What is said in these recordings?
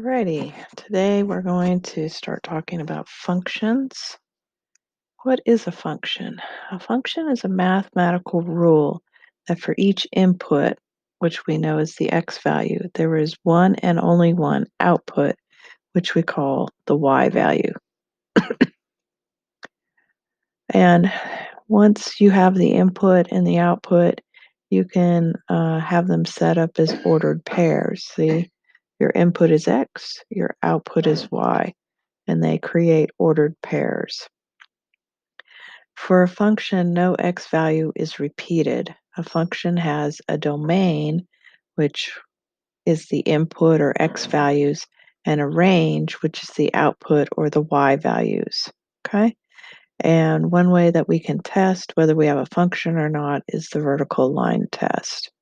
Alrighty, today we're going to start talking about functions. What is a function? A function is a mathematical rule that for each input, which we know is the x value, there is one and only one output, which we call the y value. And once you have the input and the output, you can have them set up as ordered pairs. See, your input is x, your output is y, and they create ordered pairs. For a function, no x value is repeated. A function has a domain, which is the input or x values, and a range, which is the output or the y values. Okay? And one way that we can test whether we have a function or not is the vertical line test.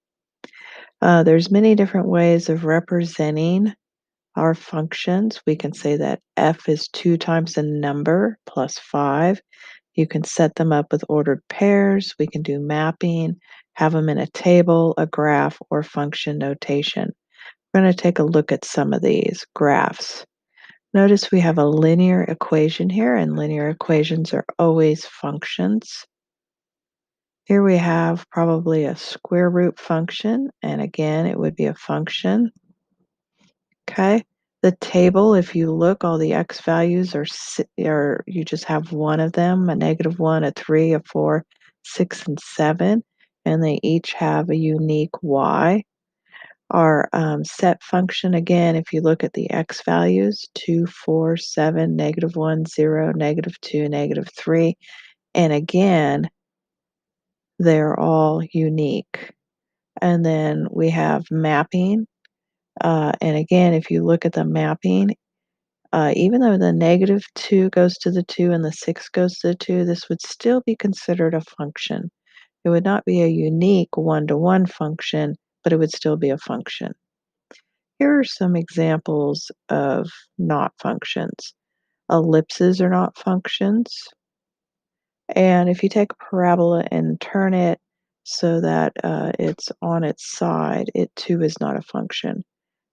There's many different ways of representing our functions. We can say that f is 2 times a number plus 5. You can set them up with ordered pairs. We can do mapping, have them in a table, a graph, or function notation. We're going to take a look at some of these graphs. Notice we have a linear equation here, and linear equations are always functions. Here we have probably a square root function, and again, it would be a function. Okay. The table, if you look, all the x values are you just have one of them, a -1, a 3, a 4, 6, and 7, and they each have a unique y. Our set function, again, if you look at the x values, 2, 4, 7, -1, 0, -2, -3, and again, they're all unique. And then we have mapping. And again, if you look at the mapping, even though the -2 goes to the 2 and the 6 goes to the 2, this would still be considered a function. It would not be a unique one-to-one function, but it would still be a function. Here are some examples of not functions. Ellipses are not functions. And if you take a parabola and turn it so that it's on its side, it too is not a function.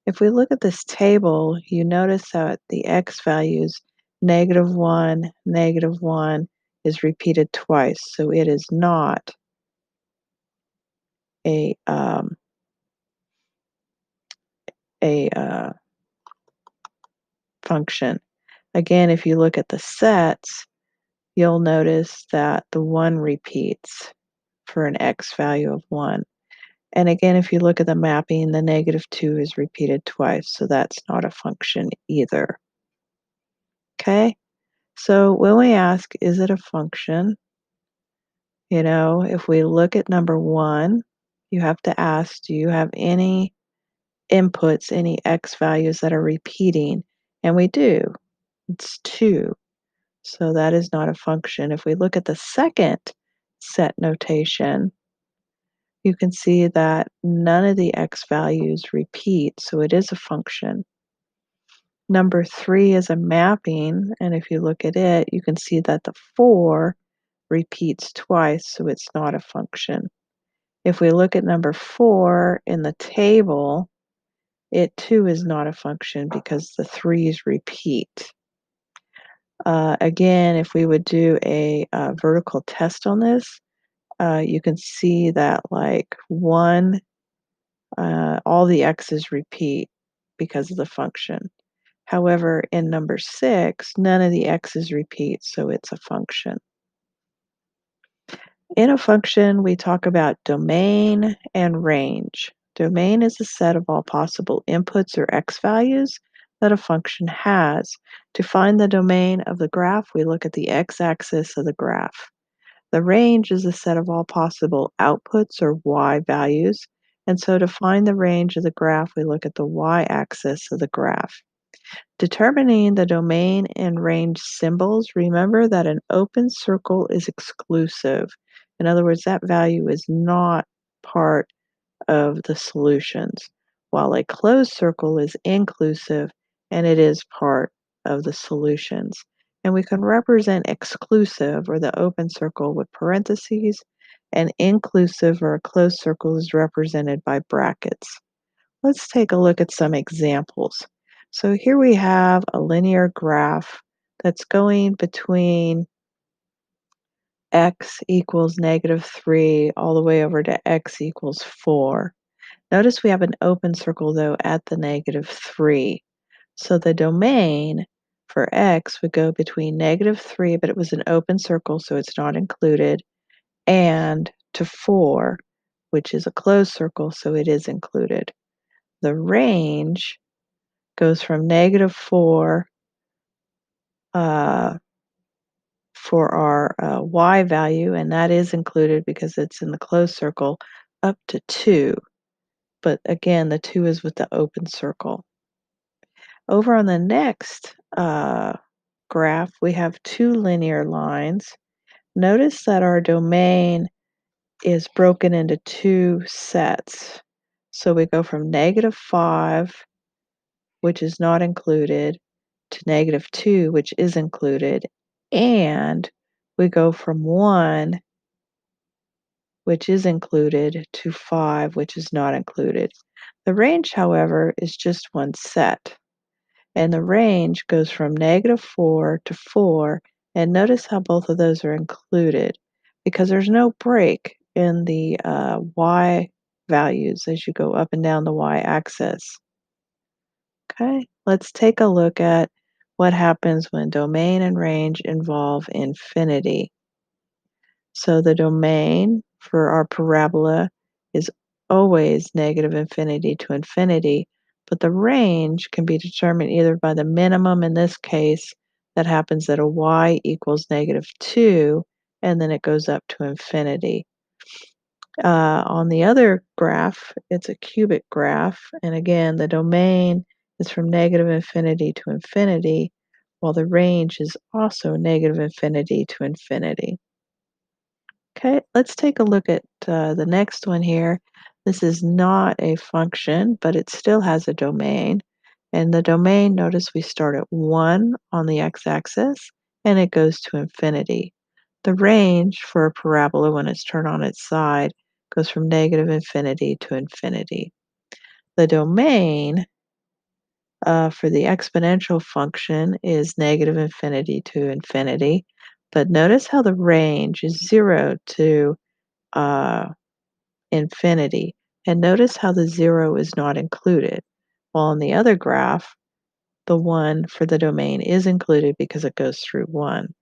If we look at this table, you notice that the x values, -1, -1, is repeated twice. So it is not a, a function. Again, if you look at the sets, you'll notice that the 1 repeats for an x value of 1. And again, if you look at the mapping, the -2 is repeated twice, so that's not a function either. Okay? So when we ask, is it a function? If we look at number 1, you have to ask, do you have any inputs, any x values that are repeating? And we do. It's 2. So that is not a function. If we look at the second set notation, you can see that none of the x values repeat, so it is a function. Number 3 is a mapping, and if you look at it, you can see that the 4 repeats twice, so it's not a function. If we look at number 4 in the table, it too is not a function because the 3's repeat. Again, if we would do a vertical test on this, you can see that like 1, all the x's repeat because of the function. However, in number 6, none of the x's repeat, so it's a function. In a function, we talk about domain and range. Domain is a set of all possible inputs or x values that a function has. To find the domain of the graph, we look at the x-axis of the graph. The range is a set of all possible outputs or y values, and so to find the range of the graph, we look at the y-axis of the graph. Determining the domain and range symbols, remember that an open circle is exclusive. In other words, that value is not part of the solutions, while a closed circle is inclusive and it is part of the solutions. And we can represent exclusive or the open circle with parentheses, and inclusive or a closed circle is represented by brackets. Let's take a look at some examples. So here we have a linear graph that's going between x equals -3 all the way over to x equals 4. Notice we have an open circle though at the -3. So the domain for x would go between -3, but it was an open circle, so it's not included, and to 4, which is a closed circle, so it is included. The range goes from -4 uh, for our y value, and that is included because it's in the closed circle, up to 2. But again, the 2 is with the open circle. Over on the next graph, we have two linear lines. Notice that our domain is broken into two sets. So we go from -5, which is not included, to -2, which is included, and we go from 1, which is included, to 5, which is not included. The range, however, is just one set, and the range goes from -4 to 4, and notice how both of those are included because there's no break in the y values as you go up and down the y-axis. Okay, let's take a look at what happens when domain and range involve infinity. So the domain for our parabola is always -infinity to infinity, but the range can be determined either by the minimum, in this case, that happens at a y equals -2, and then it goes up to infinity. On the other graph, it's a cubic graph, and again, the domain is from -infinity to infinity, while the range is also -infinity to infinity. Okay, let's take a look at the next one here. This is not a function, but it still has a domain. And the domain, notice we start at 1 on the x-axis, and it goes to infinity. The range for a parabola, when it's turned on its side, goes from -infinity to infinity. The domain for the exponential function is -infinity to infinity, but notice how the range is 0 to uh, infinity, and notice how the 0 is not included, while on the other graph, the 1 for the domain is included because it goes through 1.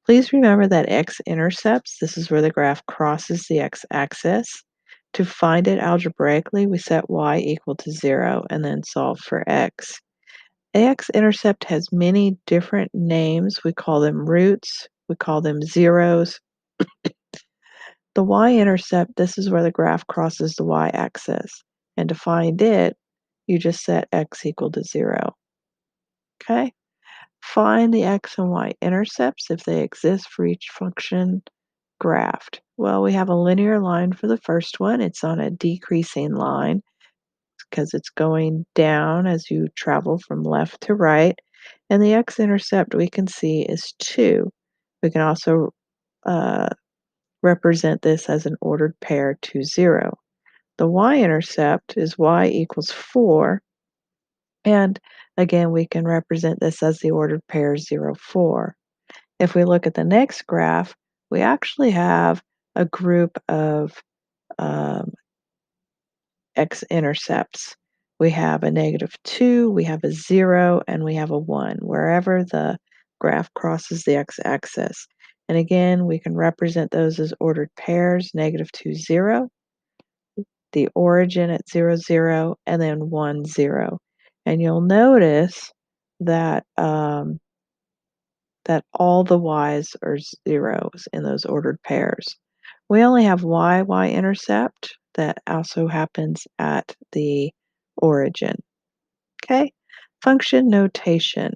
Please remember that x-intercepts, this is where the graph crosses the x-axis. To find it algebraically, we set y equal to 0 and then solve for x. X-intercept has many different names. We call them roots, we call them zeros. The y-intercept, this is where the graph crosses the y-axis. And to find it, you just set x equal to 0. Okay? Find the x and y intercepts if they exist for each function graphed. Well, we have a linear line for the first one. It's on a decreasing line because it's going down as you travel from left to right. And the x-intercept we can see is 2. We can also uh, represent this as an ordered pair 2, 0. The y-intercept is y equals 4, and again, we can represent this as the ordered pair 0, 4. If we look at the next graph, we actually have a group of um, x-intercepts. We have a -2, we have a 0, and we have a 1, wherever the graph crosses the x-axis. And again, we can represent those as ordered pairs, -2, 0, the origin at 0, 0, and then 1, 0. And you'll notice that that all the y's are zeros in those ordered pairs. We only have y-intercept that also happens at the origin. Okay, function notation.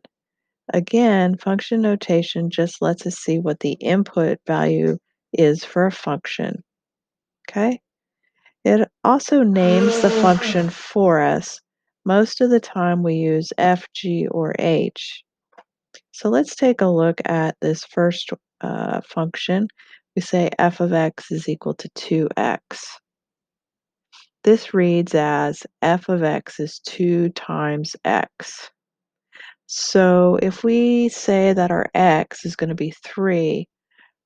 Again, function notation just lets us see what the input value is for a function. Okay, it also names the function for us. Most of the time we use f, g, or h. So let's take a look at this first function. We say f of x is equal to 2x. This reads as f of x is 2 times x. So if we say that our x is going to be 3,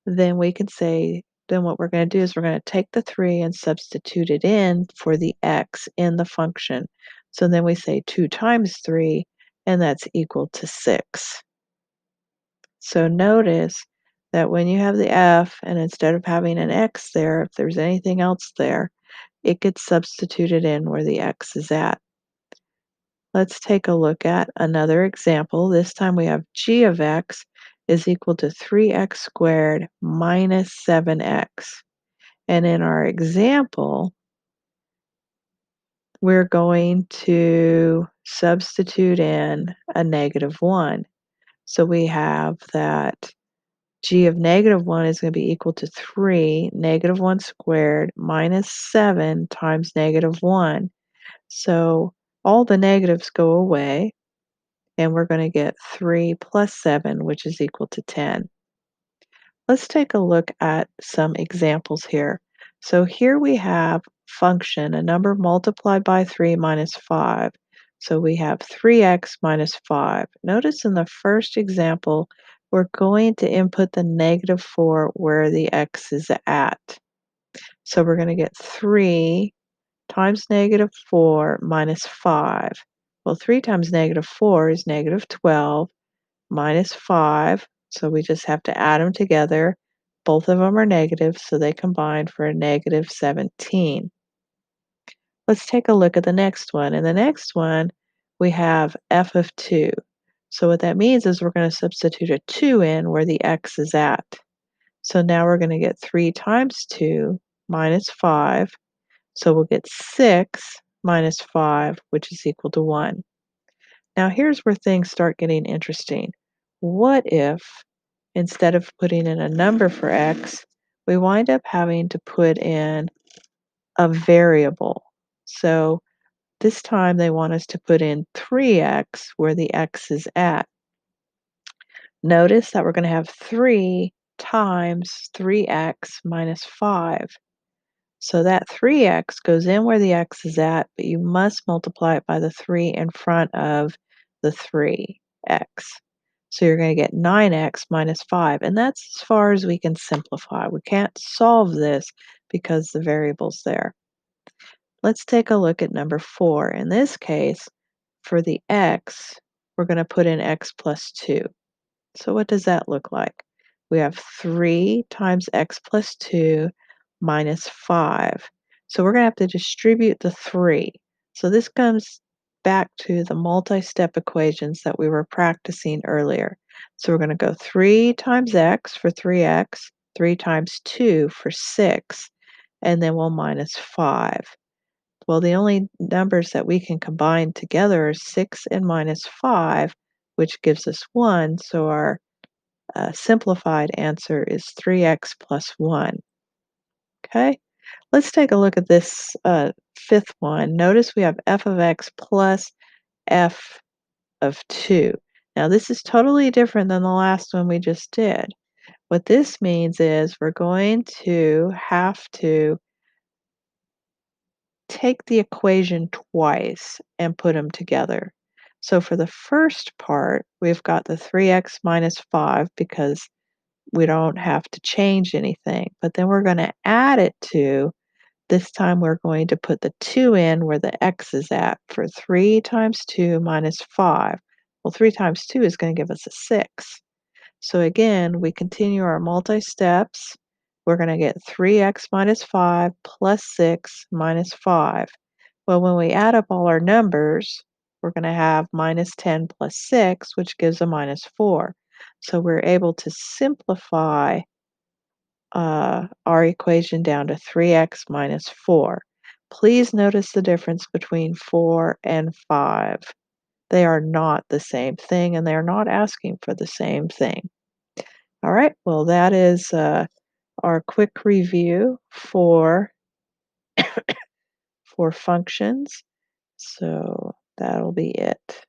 then we can say, then what we're going to do is we're going to take the 3 and substitute it in for the x in the function. So then we say 2 times 3, and that's equal to 6. So notice that when you have the f, and instead of having an x there, if there's anything else there, it gets substituted in where the x is at. Let's take a look at another example. This time we have g of x is equal to 3x squared minus 7x. And in our example, we're going to substitute in a -1. So we have that g of -1 is going to be equal to 3, -1 squared minus 7 times -1. So all the negatives go away, and we're going to get 3 plus 7, which is equal to 10. Let's take a look at some examples here. So here we have function, a number multiplied by 3 minus 5. So we have 3x minus 5. Notice in the first example, we're going to input the -4 where the x is at. So we're going to get 3 times -4 minus 5. Well, 3 times -4 is -12 minus 5. So we just have to add them together. Both of them are negative, so they combine for a -17. Let's take a look at the next one. In the next one, we have f of 2. So what that means is we're going to substitute a 2 in where the x is at. So now we're going to get 3 times 2 minus 5. So we'll get 6 minus 5, which is equal to 1. Now here's where things start getting interesting. What if, instead of putting in a number for x, we wind up having to put in a variable? So this time they want us to put in 3x where the x is at. Notice that we're going to have 3 times 3x minus 5. So that 3x goes in where the x is at, but you must multiply it by the 3 in front of the 3x. So you're going to get 9x minus 5, and that's as far as we can simplify. We can't solve this because the variable's there. Let's take a look at number 4. In this case, for the x, we're going to put in x plus 2. So what does that look like? We have 3 times x plus 2 minus 5. So we're going to have to distribute the 3. So this comes back to the multi-step equations that we were practicing earlier. So we're going to go 3 times x for 3x, 3 times 2 for 6, and then we'll minus 5. Well, the only numbers that we can combine together are 6 and minus 5, which gives us 1. So our simplified answer is 3x plus 1. Okay, let's take a look at this fifth one. Notice we have f of x plus f of 2. Now, this is totally different than the last one we just did. What this means is we're going to have to take the equation twice and put them together. So for the first part, we've got the 3x minus 5 because we don't have to change anything. But then we're going to add it to, this time we're going to put the 2 in where the x is at for 3 times 2 minus 5. Well, 3 times 2 is going to give us a 6. So again, we continue our multi-steps. We're going to get 3x minus 5 plus 6 minus 5. Well, when we add up all our numbers, we're going to have minus 10 plus 6, which gives a minus 4. So we're able to simplify our equation down to 3x minus 4. Please notice the difference between 4 and 5. They are not the same thing, and they're not asking for the same thing. All right, well, that is our quick review for functions. So that'll be it.